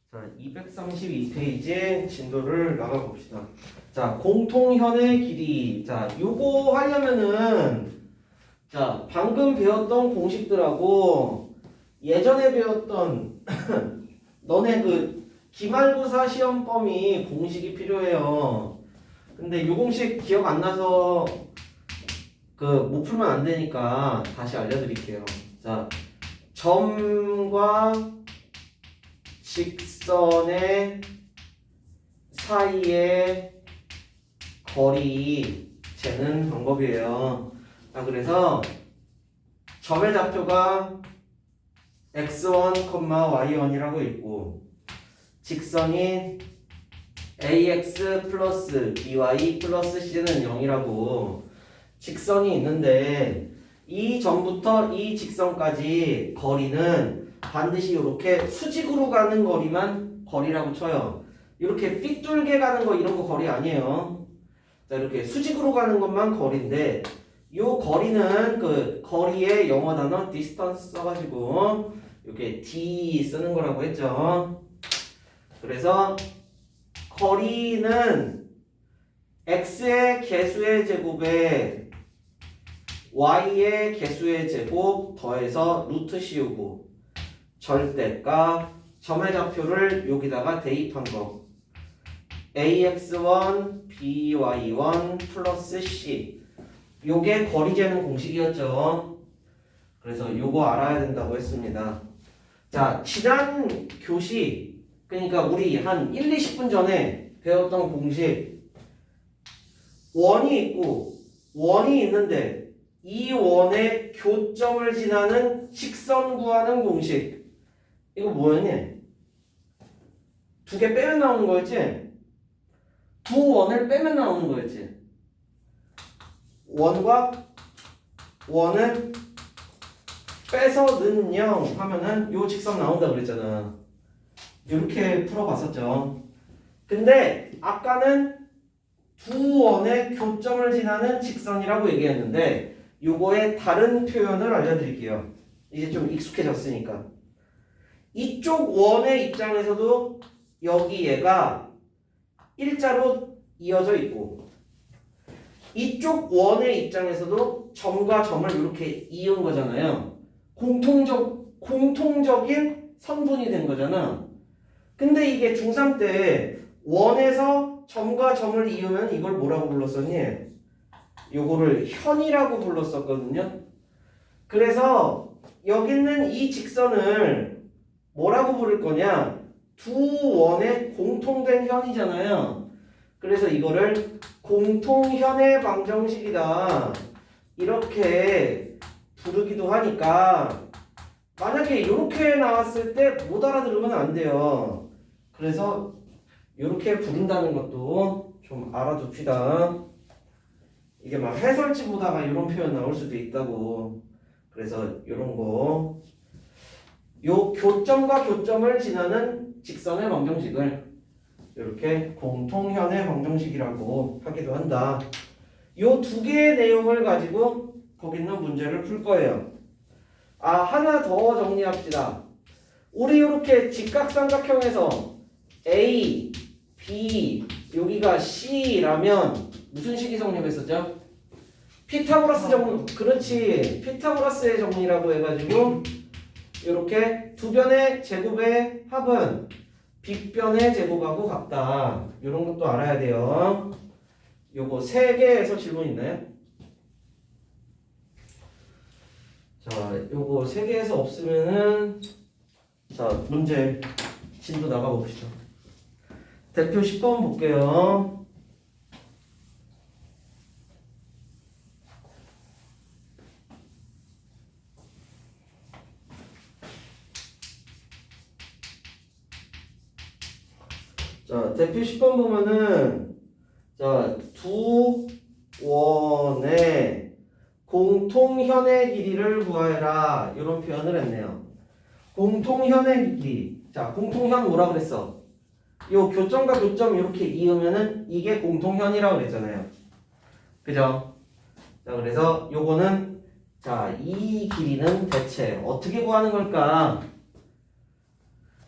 자, 232페이지 진도를 나가봅시다. 자, 공통현의 길이. 자, 요거 하려면은, 자, 방금 배웠던 공식들하고 예전에 배웠던 너네 그 기말고사 시험 범위 공식이 필요해요. 근데 요 공식 기억 안 나서 그 못 풀면 안 되니까 다시 알려드릴게요. 자, 점과 직선의 사이의 거리 재는 방법이에요. 자, 그래서 점의 좌표가 x1, y1이라고 있고 직선인 ax 플러스 by 플러스 c는 0이라고 직선이 있는데 이 점부터 이 직선까지 거리는 반드시 이렇게 수직으로 가는 거리만 거리라고 쳐요. 이렇게 삐뚤게 가는 거 이런 거 거리 아니에요. 자, 이렇게 수직으로 가는 것만 거리인데 요 거리는 그 거리의 영어 단어 distance 써가지고 이렇게 d 쓰는 거라고 했죠. 그래서 거리는 x의 개수의 제곱에 y의 개수의 제곱 더해서 루트 씌우고 절대값 점의 좌표를 여기다가 대입한 거 ax1 by1 플러스 c 요게 거리 재는 공식이었죠. 그래서 요거 알아야 된다고 했습니다. 자, 지난 교시 그러니까 우리 한 1, 20분 전에 배웠던 공식 원이 있고 원이 있는데 이 원의 교점을 지나는 직선 구하는 공식 이거 뭐였니? 두 개 빼면 나오는 거였지? 두 원을 빼면 나오는 거였지? 원과 원을 빼서는 0 하면은 요 직선 나온다 그랬잖아. 이렇게 풀어봤었죠. 근데 아까는 두 원의 교점을 지나는 직선이라고 얘기했는데 요거의 다른 표현을 알려드릴게요. 이제 좀 익숙해졌으니까. 이쪽 원의 입장에서도 여기 얘가 일자로 이어져 있고 이쪽 원의 입장에서도 점과 점을 이렇게 이은 거잖아요. 공통적인 선분이 된 거잖아. 근데 이게 중3 때 원에서 점과 점을 이으면 이걸 뭐라고 불렀었니? 요거를 현이라고 불렀었거든요. 그래서 여기 있는 이 직선을 뭐라고 부를 거냐? 두 원의 공통된 현이잖아요. 그래서 이거를 공통현의 방정식이다 이렇게 부르기도 하니까 만약에 이렇게 나왔을 때 못 알아들으면 안 돼요. 그래서 이렇게 부른다는 것도 좀 알아둡시다. 이게 막 해설지 보다가 이런 표현 나올 수도 있다고. 그래서 이런 거 요 교점과 교점을 지나는 직선의 방정식을 이렇게 공통현의 방정식이라고 하기도 한다. 요 두 개의 내용을 가지고 거기 있는 문제를 풀 거예요. 아, 하나 더 정리합시다. 우리 이렇게 직각삼각형에서 A, B, 여기가 C라면 무슨 식이 성립했었죠? 피타고라스 정리. 그렇지. 피타고라스의 정리라고 해가지고 이렇게 두 변의 제곱의 합은 빗변의 제곱하고 같다. 이런 것도 알아야 돼요. 요거 세 개에서 질문 있나요? 자, 요거 세 개에서 없으면은 자, 문제 진도 나가 봅시다. 대표 10번 볼게요. 자, 대표 10번 보면은 자, 두 원의 공통현의 길이를 구하여라 이런 표현을 했네요. 공통현의 길이. 자, 공통현 뭐라 그랬어? 요 교점과 교점 이렇게 이으면은 이게 공통현이라고 그랬잖아요. 그죠? 자, 그래서 요거는 자, 이 길이는 대체 어떻게 구하는 걸까?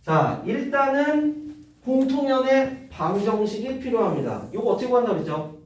자, 일단은 공통연의 방정식이 필요합니다. 이거 어떻게 구한다고 그랬죠?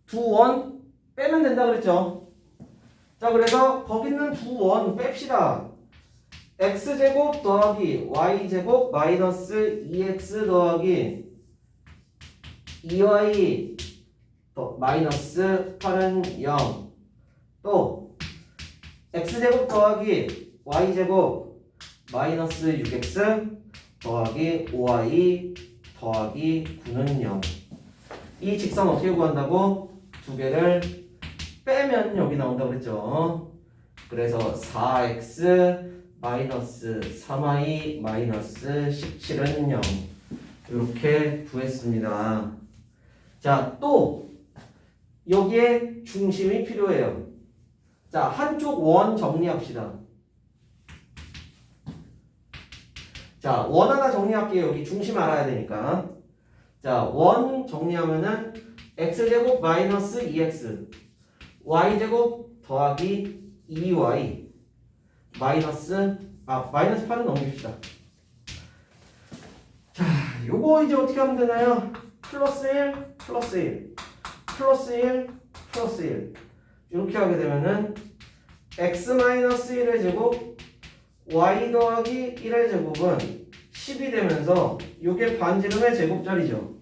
두 원 빼면 된다 그랬죠? 자, 그래서 거기 있는 두 원 뺍시다. x제곱 더하기 y제곱 마이너스 2x 더하기 2y 더 마이너스 8은 0. 또 x제곱 더하기 y제곱 마이너스 6x 더하기 5y 더하기 9는 0. 이 직선 어떻게 구한다고? 두 개를 빼면 여기 나온다고 그랬죠. 그래서 4x 마이너스 3y 마이너스 17은 0. 이렇게 구했습니다. 자, 또 여기에 중심이 필요해요. 자, 한쪽 원 정리합시다. 자, 원 하나 정리할게요. 여기 중심 알아야 되니까. 자, 원 정리하면은 x제곱 마이너스 2x y제곱 더하기 2y 마이너스 8은 넘깁시다. 자, 요거 이제 어떻게 하면 되나요? 플러스 1 플러스 1 플러스 1 플러스 1 이렇게 하게 되면은 x 마이너스 1의 제곱 y 더하기 1의 제곱은 10이 되면서 요게 반지름의 제곱자리죠.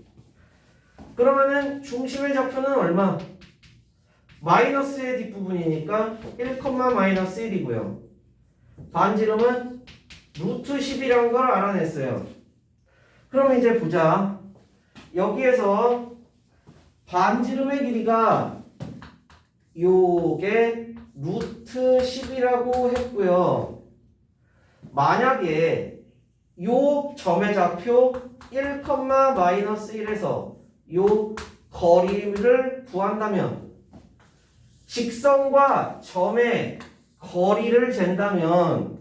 그러면은 중심의 좌표는 얼마? 마이너스의 뒷부분이니까 1, 마이너스 1이고요. 반지름은 루트 10이라는 걸 알아냈어요. 그럼 이제 보자. 여기에서 반지름의 길이가 요게 루트 10이라고 했고요. 만약에 요 점의 좌표 1, 마이너스 1에서 요 거리를 구한다면 직선과 점의 거리를 잰다면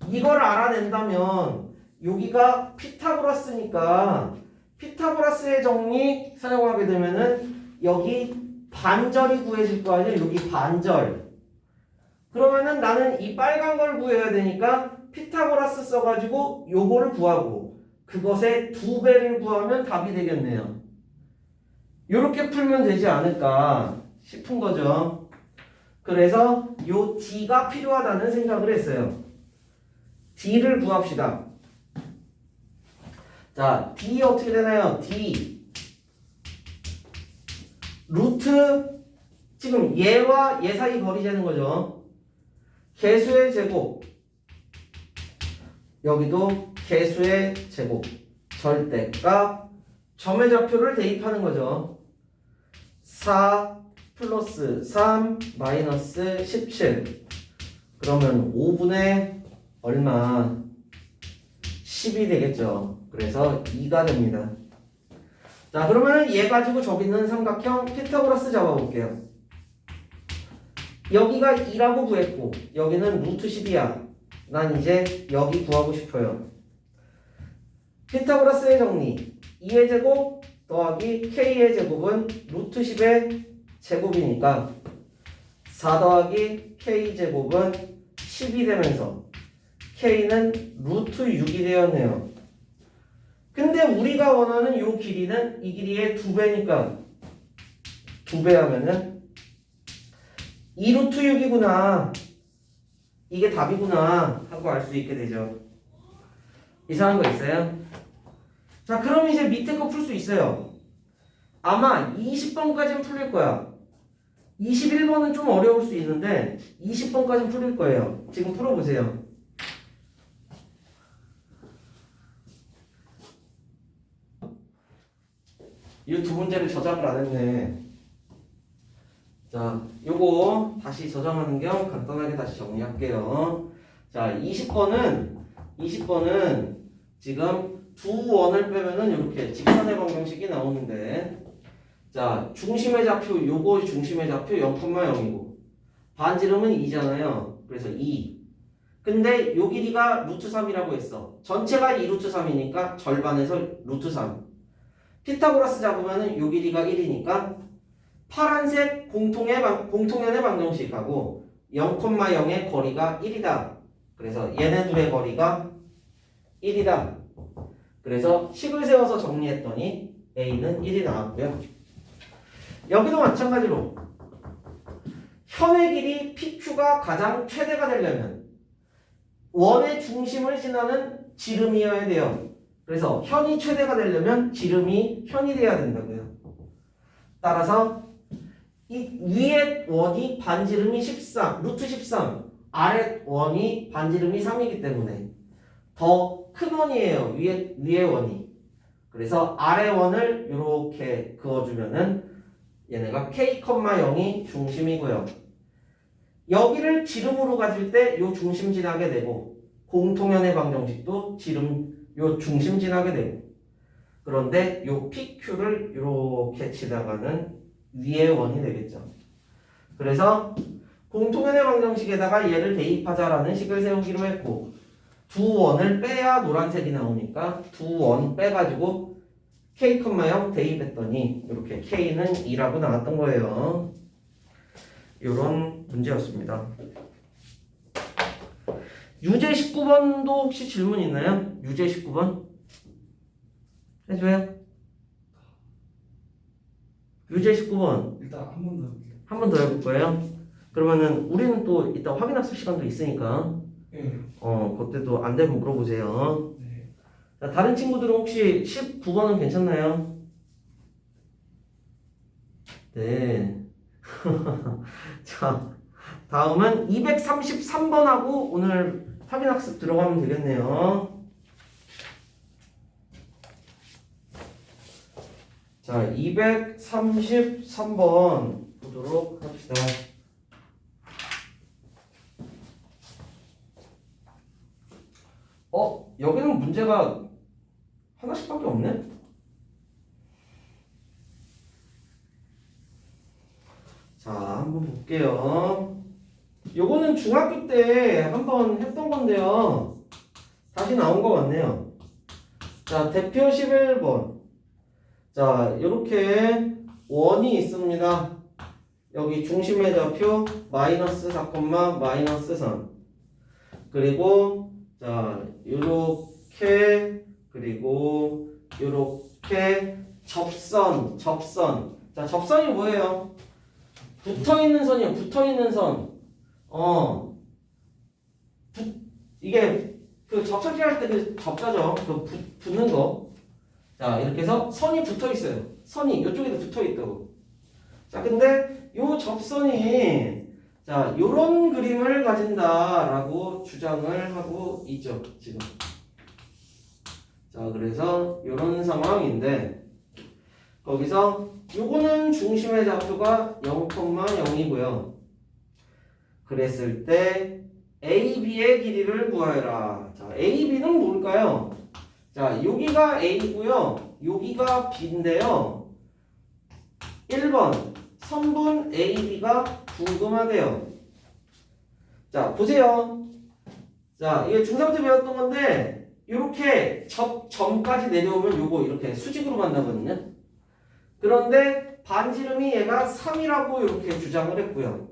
이걸 알아낸다면 여기가 피타고라스니까 피타고라스의 정리 사용하게 되면은 여기 반절이 구해질 거 아니에요. 여기 반절. 그러면은 나는 이 빨간 걸 구해야 되니까 피타고라스 써가지고 요거를 구하고 그것의 2배를 구하면 답이 되겠네요. 요렇게 풀면 되지 않을까 싶은 거죠. 그래서 요 D가 필요하다는 생각을 했어요. D를 구합시다. 자, D 어떻게 되나요? D 루트 지금 얘와 얘 사이 거리 재는 거죠. 개수의 제곱 여기도 개수의 제곱 절대값 점의 좌표를 대입하는 거죠. 4 플러스 3 마이너스 17 그러면 5분의 얼마? 10이 되겠죠. 그래서 2가 됩니다. 자, 그러면 얘 가지고 저기 있는 삼각형 피타고라스 잡아볼게요. 여기가 2라고 구했고 여기는 루트 10이야. 난 이제 여기 구하고 싶어요. 피타고라스의 정리 2의 제곱 더하기 k의 제곱은 루트 10의 제곱이니까 4 더하기 k 제곱은 10이 되면서 k는 루트 6이 되었네요. 근데 우리가 원하는 요 길이는 이 길이의 2배니까 2배 하면은 2루트 6이구나. 이게 답이구나 하고 알 수 있게 되죠. 이상한 거 있어요? 자, 그럼 이제 밑에 거 풀 수 있어요. 아마 20번까지는 풀릴 거야. 21번은 좀 어려울 수 있는데 20번까지는 풀릴 거예요. 지금 풀어보세요. 이 두 문제를 저장을 안 했네. 자, 요거 다시 저장하는 겸 간단하게 다시 정리할게요. 자, 20번은 지금 두 원을 빼면은 이렇게 직선의 방정식이 나오는데, 자, 중심의 좌표, 요거 중심의 좌표 0,0이고 반지름은 2잖아요. 그래서 2. 근데 요 길이가 루트 3이라고 했어. 전체가 2 루트 3이니까 절반에서 루트 3. 피타고라스 잡으면은 요 길이가 1이니까 파란색 공통연의 방정식하고 0,0의 거리가 1이다. 그래서 얘네 둘의 거리가 1이다. 그래서 식을 세워서 정리했더니 A는 1이 나왔고요. 여기도 마찬가지로 현의 길이 PQ가 가장 최대가 되려면 원의 중심을 지나는 지름이어야 돼요. 그래서 현이 최대가 되려면 지름이 현이 돼야 된다고요. 따라서 이 위에 원이 반지름이 13, 루트 13, 아래 원이 반지름이 3이기 때문에 더 큰 원이에요. 위에 원이. 그래서 아래 원을 이렇게 그어주면은 얘네가 K,0이 중심이고요. 여기를 지름으로 가질 때 요 중심 지나게 되고 공통연의 방정식도 요 중심 지나게 되고 그런데 요 PQ를 이렇게 지나가는 위의 원이 되겠죠. 그래서 공통연의 방정식에다가 얘를 대입하자라는 식을 세우기로 했고 두 원을 빼야 노란색이 나오니까 두 원 빼가지고 K,0 대입했더니 이렇게 K는 2라고 나왔던 거예요. 이런 문제였습니다. 유제 19번도 혹시 질문 있나요? 유제 19번? 해줘요? 유제 19번 일단 한 번 더 해볼게요. 한 번 더 해볼 거예요. 그러면은 우리는 또 이따 확인학습 시간도 있으니까 네. 그때도 안 되면 물어보세요. 네. 자, 다른 친구들은 혹시 19번은 괜찮나요? 네. 자, 다음은 233번하고 오늘 확인학습 들어가면 되겠네요. 자, 233번 보도록 합시다. 여기는 문제가 하나씩밖에 없네? 자, 한번 볼게요. 요거는 중학교 때 한번 했던 건데요. 다시 나온 것 같네요. 자, 대표 11번. 자, 요렇게 원이 있습니다. 여기 중심의 좌표 마이너스 4, 마이너스 3. 그리고 자, 요렇게 그리고 요렇게 접선. 자, 접선이 뭐예요? 붙어있는 선이요. 붙어있는 선. 이게 그 접착제 할 때 그 접자죠. 그 붙는 거. 자, 이렇게 해서 선이 붙어 있어요. 선이 이쪽에도 붙어 있다고. 자, 근데 요 접선이 자, 요런 그림을 가진다라고 주장을 하고 있죠, 지금. 자, 그래서 요런 상황인데 거기서 요거는 중심의 좌표가 0,0이고요. 그랬을 때 AB의 길이를 구하여라. 자, AB는 뭘까요? 자, 여기가 A고요. 여기가 B인데요. 1번 선분 AB가 궁금하대요. 자, 보세요. 자, 이게 중3 때 배웠던 건데 이렇게 점까지 내려오면 요거 이렇게 수직으로 간다거든요. 그런데 반지름이 얘가 3이라고 이렇게 주장을 했고요.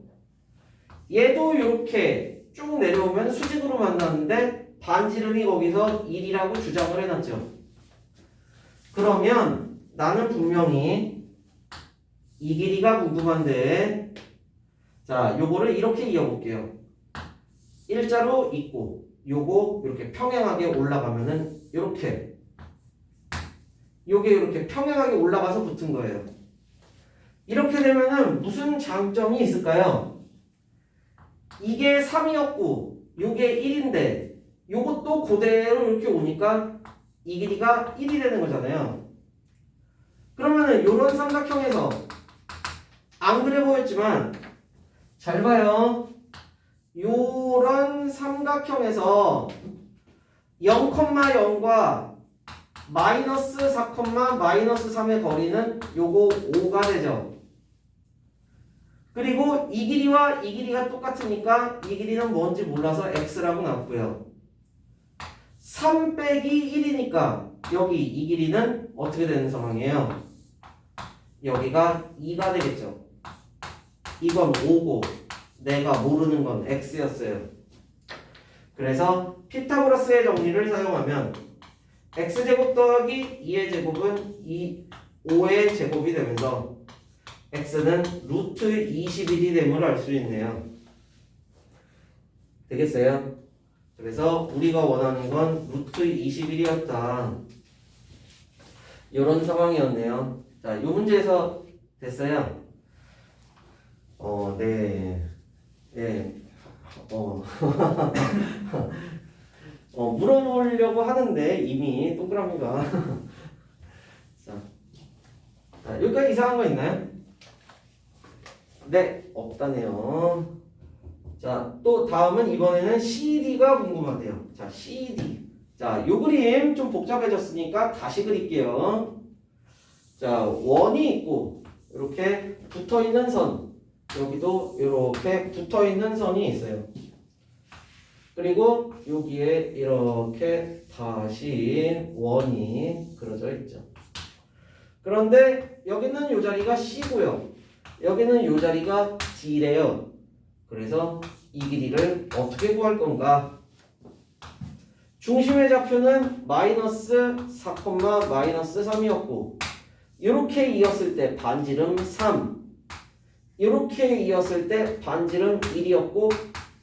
얘도 이렇게 쭉 내려오면 수직으로 만났는데 반지름이 거기서 1이라고 주장을 해놨죠. 그러면 나는 분명히 이 길이가 궁금한데 자, 요거를 이렇게 이어볼게요. 일자로 있고 요거 이렇게 평행하게 올라가면은 요렇게 요게 이렇게 평행하게 올라가서 붙은 거예요. 이렇게 되면은 무슨 장점이 있을까요? 이게 3이었고 요게 1인데 요것도 그대로 이렇게 오니까 이 길이가 1이 되는 거잖아요. 그러면은 요런 삼각형에서 안 그래 보였지만 잘 봐요. 요런 삼각형에서 0,0과 마이너스 4, 마이너스 3의 거리는 요거 5가 되죠. 그리고 이 길이와 이 길이가 똑같으니까 이 길이는 뭔지 몰라서 x라고 나왔고요. 3 빼기 1이니까 여기 이 길이는 어떻게 되는 상황이에요? 여기가 2가 되겠죠. 이건 5고 내가 모르는 건 x였어요. 그래서 피타고라스의 정리를 사용하면 x제곱 더하기 2의 제곱은 5의 제곱이 되면서 x는 루트 21이 됨을 알 수 있네요. 되겠어요? 그래서 우리가 원하는 건 루트 21이었다. 이런 상황이었네요. 자, 이 문제에서 됐어요. 네. 네. 물어보려고 하는데 이미 동그라미가 자, 여기까지 이상한 거 있나요? 네, 없다네요. 자, 또 다음은 이번에는 CD가 궁금하대요. 자, CD. 자, 요 그림 좀 복잡해졌으니까 다시 그릴게요. 자, 원이 있고 이렇게 붙어있는 선, 여기도 이렇게 붙어있는 선이 있어요. 그리고 여기에 이렇게 다시 원이 그려져 있죠. 그런데 여기는 요 자리가 C고요. 여기는 요 자리가 D래요. 그래서 이 길이를 어떻게 구할 건가? 중심의 좌표는 마이너스 4, 마이너스 3이었고 이렇게 이었을 때 반지름 3, 이렇게 이었을 때 반지름 1이었고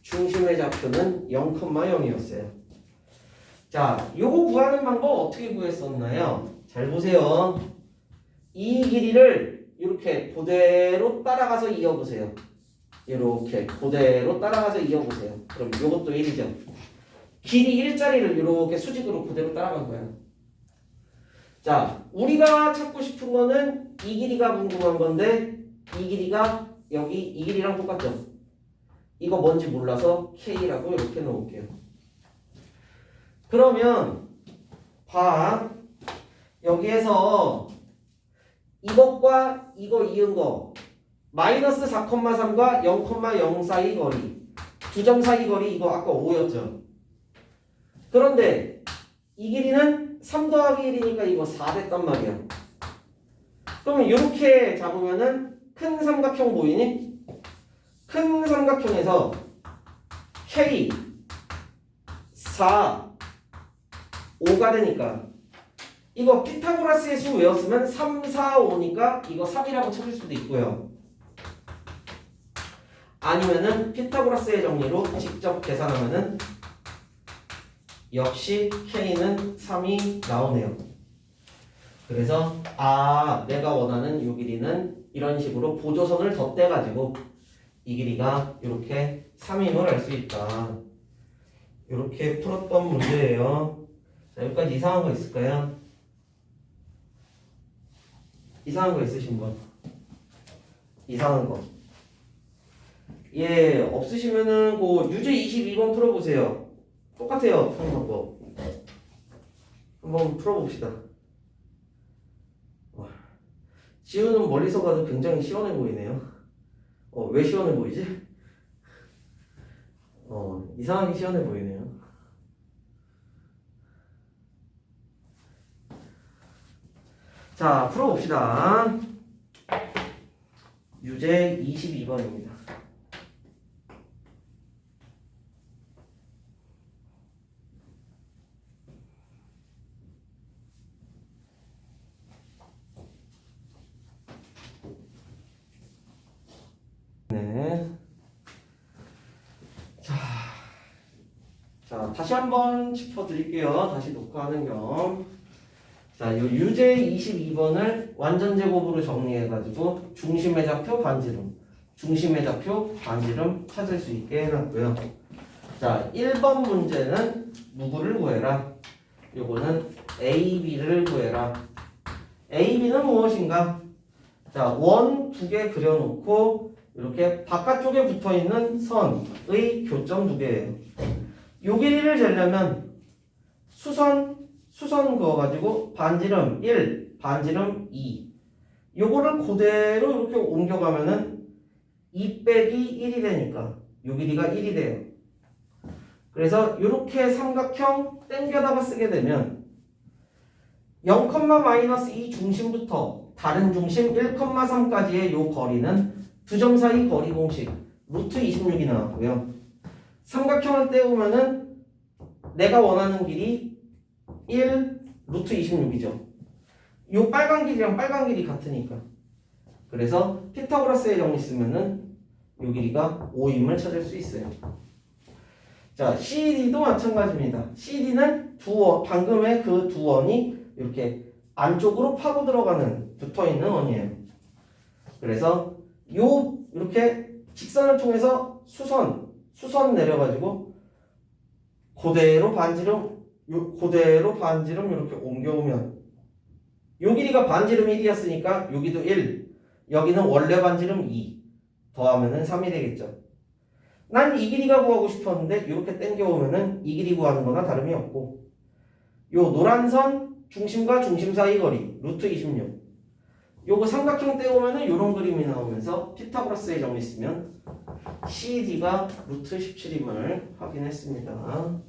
중심의 좌표는 0,0이었어요. 자, 요거 구하는 방법 어떻게 구했었나요? 잘 보세요. 이 길이를 이렇게 그대로 따라가서 이어보세요. 이렇게 그대로 따라가서 이어보세요. 그럼 요것도 1이죠. 길이 1짜리를 이렇게 수직으로 그대로 따라간 거예요. 자, 우리가 찾고 싶은 거는 이 길이가 궁금한 건데 이 길이가 여기 이 길이랑 똑같죠? 이거 뭔지 몰라서 K라고 이렇게 넣을게요. 그러면 봐. 여기에서 이것과 이거 이은 거 마이너스 4,3과 0,0 사이 거리 두 점 사이 거리 이거 아까 5였죠. 그런데 이 길이는 3 더하기 1이니까 이거 4 됐단 말이야. 그러면 이렇게 잡으면은 큰 삼각형 보이니? 큰 삼각형에서 K 4 5가 되니까 이거 피타고라스의 수 외웠으면 3, 4, 5니까 이거 3이라고 찾을 수도 있고요. 아니면은 피타고라스의 정리로 직접 계산하면은 역시 K는 3이 나오네요. 그래서 내가 원하는 이 길이는 이런 식으로 보조선을 덧대가지고 이 길이가 이렇게 3임을 알 수 있다. 이렇게 풀었던 문제예요. 자, 여기까지 이상한 거 있을까요? 이상한 거 있으신 분? 이상한 거. 예, 없으시면은 그 유제 22번 풀어보세요. 똑같아요, 푸는 방법. 한번 풀어봅시다. 지우는 멀리서 봐도 굉장히 시원해 보이네요. 왜 시원해 보이지? 이상하게 시원해 보이네요. 자, 풀어봅시다. 유제 22번입니다. 네. 자, 다시 한번 짚어드릴게요. 다시 녹화하는 겸. 자, 요 유제 22번을 완전 제곱으로 정리해가지고 중심의 좌표 반지름, 중심의 좌표 반지름 찾을 수 있게 해놨고요. 자, 1번 문제는 누구를 구해라? 요거는 AB를 구해라. AB는 무엇인가? 자, 원 두 개 그려놓고 이렇게 바깥쪽에 붙어있는 선의 교점 두 개예요. 요 길이를 재려면 수선 그어가지고 반지름 1, 반지름 2 요거를 그대로 이렇게 옮겨가면은 2 빼기 1이 되니까 요 길이가 1이 돼요. 그래서 이렇게 삼각형 땡겨다가 쓰게 되면 0,-2 중심부터 다른 중심 1,3까지의 요 거리는 두 점 사이 거리 공식 루트 26이 나왔고요. 삼각형을 떼우면은 내가 원하는 길이 1, 루트 26이죠. 요 빨간 길이랑 빨간 길이 같으니까. 그래서 피타고라스의 정리 쓰면은 요 길이가 5임을 찾을 수 있어요. 자, CD도 마찬가지입니다. CD는 방금의 그 두 원이 이렇게 안쪽으로 파고 들어가는 붙어 있는 원이에요. 그래서 이렇게 직선을 통해서 수선 내려가지고 그대로 반지름 이렇게 옮겨오면 요 길이가 반지름 1이었으니까 여기도 1, 여기는 원래 반지름 2 더하면은 3이 되겠죠. 난 이 길이가 구하고 싶었는데 이렇게 당겨오면은 이 길이 구하는 거나 다름이 없고, 요 노란 선 중심과 중심 사이 거리 루트 26, 요거 삼각형 떼오면은 요런 그림이 나오면서 피타고라스의 정리 쓰면 CD가 루트 17임을 확인했습니다.